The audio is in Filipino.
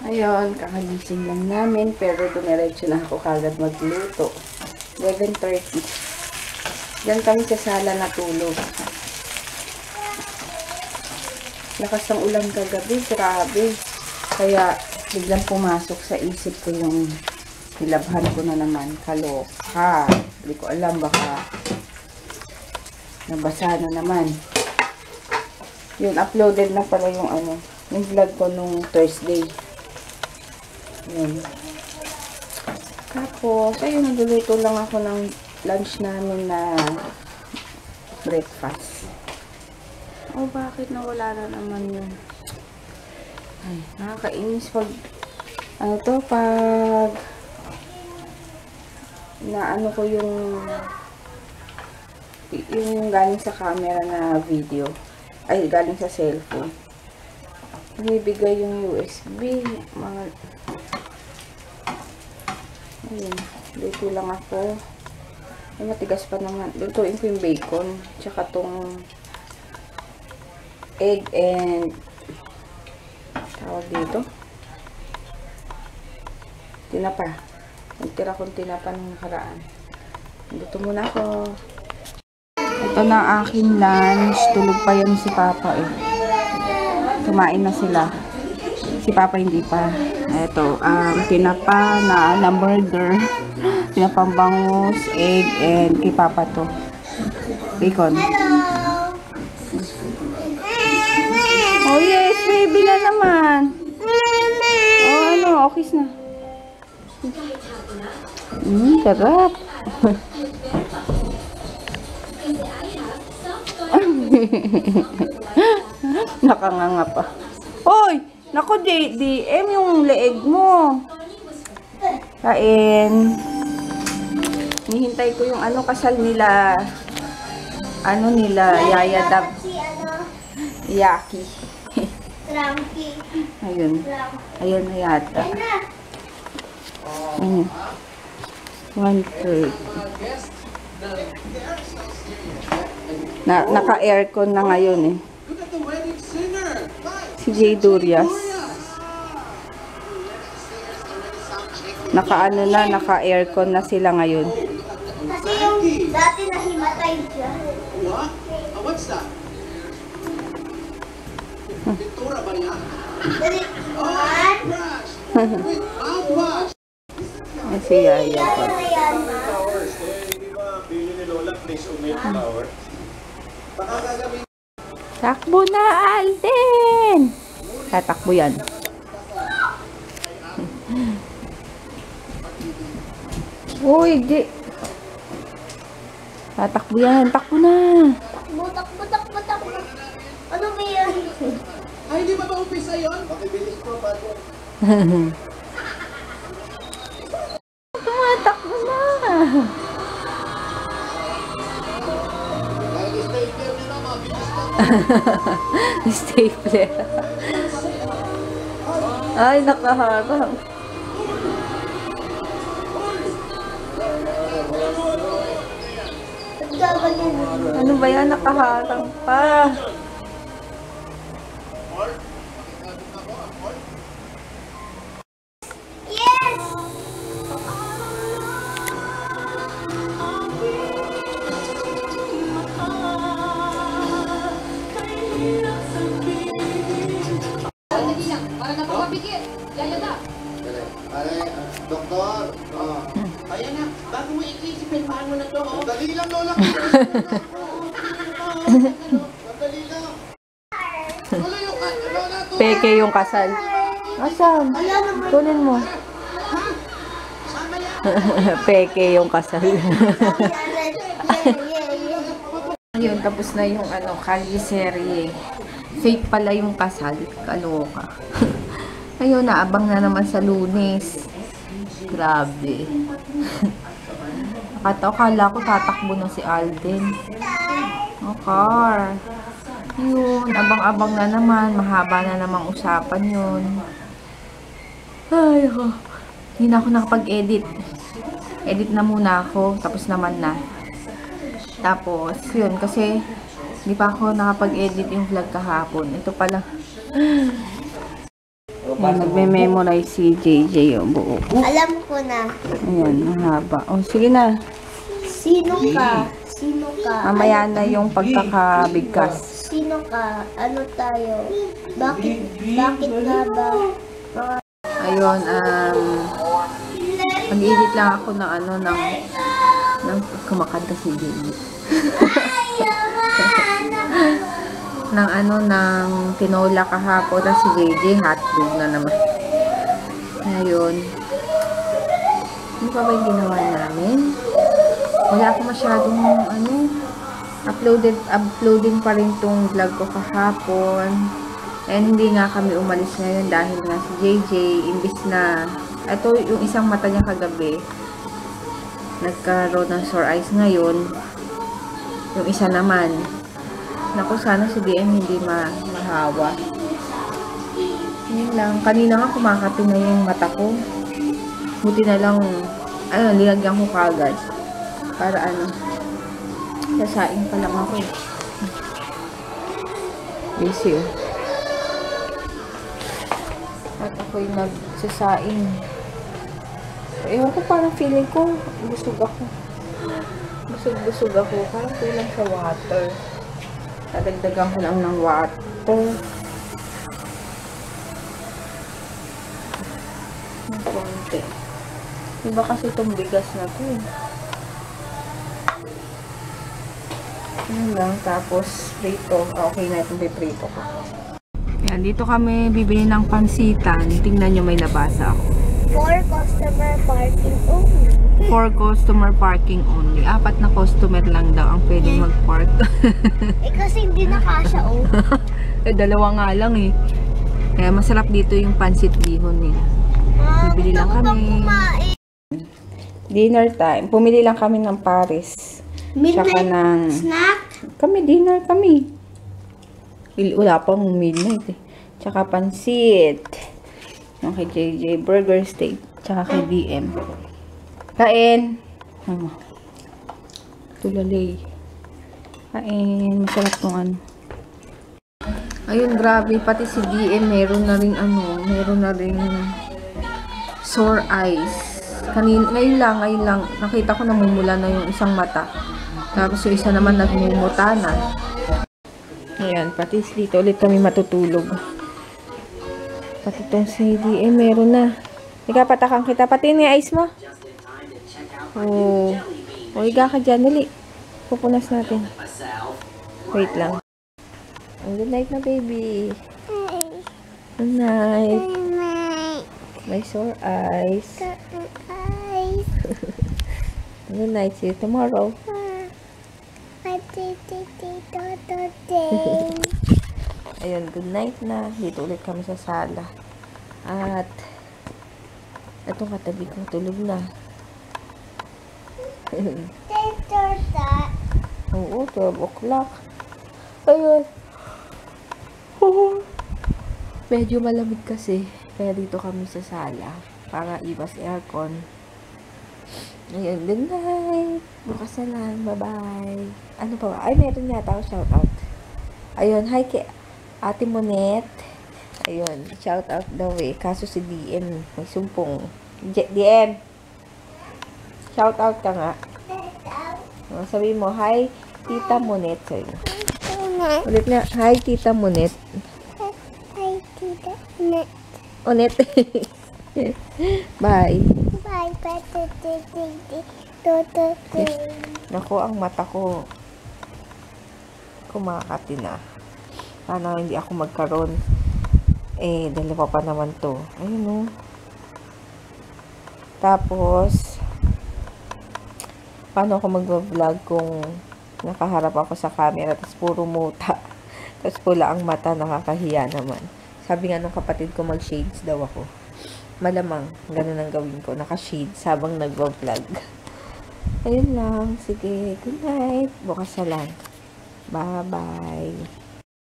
Ayun, kakagising lang namin, pero dumiretso na ako kagad magluto. 11:30. Diyan kami sa sala natulog. Lakas ng ulan kagabi, grabe. Kaya biglang pumasok sa isip ko yung nilabhan ko na naman. Kaloka. Hindi ko alam, baka nabasa na naman. Yun, uploaded na pala yung yung vlog ko nung Thursday. Yun. Tapos, ayun, nagluluto lang ako ng lunch namin na breakfast. Oh, bakit nawala na naman yun? Ay, nakakainis pag pag na ko yung galing sa camera na video. Ay, galing sa cellphone. Bumibigay yung USB. Ayun, luto lang ako. Ay, matigas pa naman. Lutuin ko yung bacon. Tsaka tong egg and tawag dito. Tinapa. Nagtira kong tinapa nung nakaraan. Luto muna ako. Ito na ang aking lunch. Tulog pa yan si Papa eh. Kumain na sila. Si Papa hindi pa. Ito, tinapa na burger. Tinapang bangus, egg, and kay Papa to. Bacon. Oh yes, baby na naman. Oh okay na. Sarap. Nakanganga pa. Hoy! Naku, DM yung leeg mo. Kain. Nihintay ko yung kasal nila. Yaya Dab. Yaki. Ayun. Ayun na yata. 1/3. Naka-aircon na ngayon eh. Si Jay Durias. Naka-aircon na sila ngayon. Kasi yung dati nahimatay siya. What's that? Pintura ba niya? Ay, si Yaya pa. Takbo na, Alden! Tatakbo yan. Uy, di. Tatakbo yan. Takbo na. Takbo. Ano ba yan? Ay, di ba ba-umpisa yun? Pakibilis ko, bago. Tumatakbo na. Stapler nyo na, mabilis na. Stapler. Ay, nakaharang. Ano ba yan? Nakaharang pa. Yes! Para napapabigit. Yaya da. Doktor. Ayan na. Bago mo ikisipin, paano na to? Dali lang, Lola. Dali lang. Lola, yung Lola, to. Peke yung kasal. Asan? Kunin mo. Peke yung kasal. Ayun, tapos na yung kalye serye. Fake pala yung kasal. Kaloka. Ayun, naabang na naman sa Lunes. Grabe. Akala ko tatakbo na si Alden. Car. Yun, abang-abang na naman. Mahaba na namang usapan yun. Ay, hindi na ako nakapag-edit. Edit na muna ako. Tapos naman na. Tapos, yun, kasi hindi pa ako nakapag-edit yung vlog kahapon. Ito pala. Ayan, nagme-memorize si JJ yung buo. Alam ko na. Ayan, mahaba. O, sige na. Sino ka? Sino ka? Mamaya na yung pagkakabigkas. Sino ka? Ano tayo? Bakit nga ba? Ayun, mag-edit lang ako ng ng kumakanta si JJ. ng tinola kahapon na si JJ, hotdog na naman. Ngayon, ano pa ba yung ginawa namin? Wala ako masyadong uploading pa rin tong vlog ko kahapon. And hindi nga kami umalis ngayon dahil nga si JJ, imbis na, ito yung isang mata niya kagabi, nagkaroon ng sore eyes ngayon. Yung isa naman, naku, sana si DM hindi mahawa. Yun lang. Kanina nga kumakati na yung mata ko. Buti na lang, nilagyan ko kagad. Para sasaing pa lang ako eh. Busy oh. At ako'y nagsasaing. Ewan ko, parang feeling ko, busog ako. Busog ako. Parang kulang sa water. Dadagdagan ko lang ng water. Ng konti. Iba kasi itong bigas na to eh. Yan lang. Tapos, prito. Okay na itong prito ko. Yan. Dito kami bibili ng pansitan. Tingnan nyo, may nabasa ako. 4 customer parking only. 4 customer parking only. 4 na customer lang daw ang pwedeng mag-park. Kasi hindi na kasha Dalawa nga lang eh. Kaya masarap dito yung pansit bihon nila. Bibili lang kami. Dinner time. Pumili lang kami ng Paris. Tsaka ng snack? dinner kami. Wala pang midnight eh. Tsaka pansit. Yung kay JJ. Burger steak. Tsaka kay DM. Kain. Tulalay. Kain. Masarap tong Ayun, grabe. Pati si DM meron na rin sore eyes. Ngayon lang. Nakita ko namumula na yung isang mata. Tapos yung isa naman nagmumuta na. Ayan, pati dito ulit kami matutulog. Pati itong si DM meron na. Ikapatakang kita. Pati ni ice mo. Oh. O, higa ka dyan. Dali. Pupunas natin. Wait lang. Good night na, baby. Good night. My sore eyes. Good night. See you tomorrow. Ayun, good night na. Dito ulit kami sa sala. At itong katabi ko tulog na. Oo, 12 o'clock. Ayun. Medyo malamig kasi. Kaya dito kami sa sala. Para iwas aircon. Ayun, good night. Bukas na lang. Bye-bye. Ano pa ba? Ay, meron yata ako shoutout. Ayun, hi kay Ate Monet. Ayun, shoutout daw eh. Kaso si DM, may sumpong. DM! Shoutout ka nga. Sabi mo, hi, Tita Monet. Sabi mo. Ulit na, hi, Tita Monet. Hi, Tita Monet. Monet. Bye. Bye, Naku, ang mata ko kumakati na. Sana hindi ako magkaroon. Dalawa pa naman to. Ayun o. Tapos, paano ako mag-vlog kung nakaharap ako sa camera tapos puro muta. Tapos pula ang mata, nakakahiya naman. Sabi nga nung kapatid ko, mag-shades daw ako. Malamang, ganun ang gawin ko. Naka-shades habang nag-vlog. Ayun lang. Sige, good night. Bukas na lang. Bye-bye.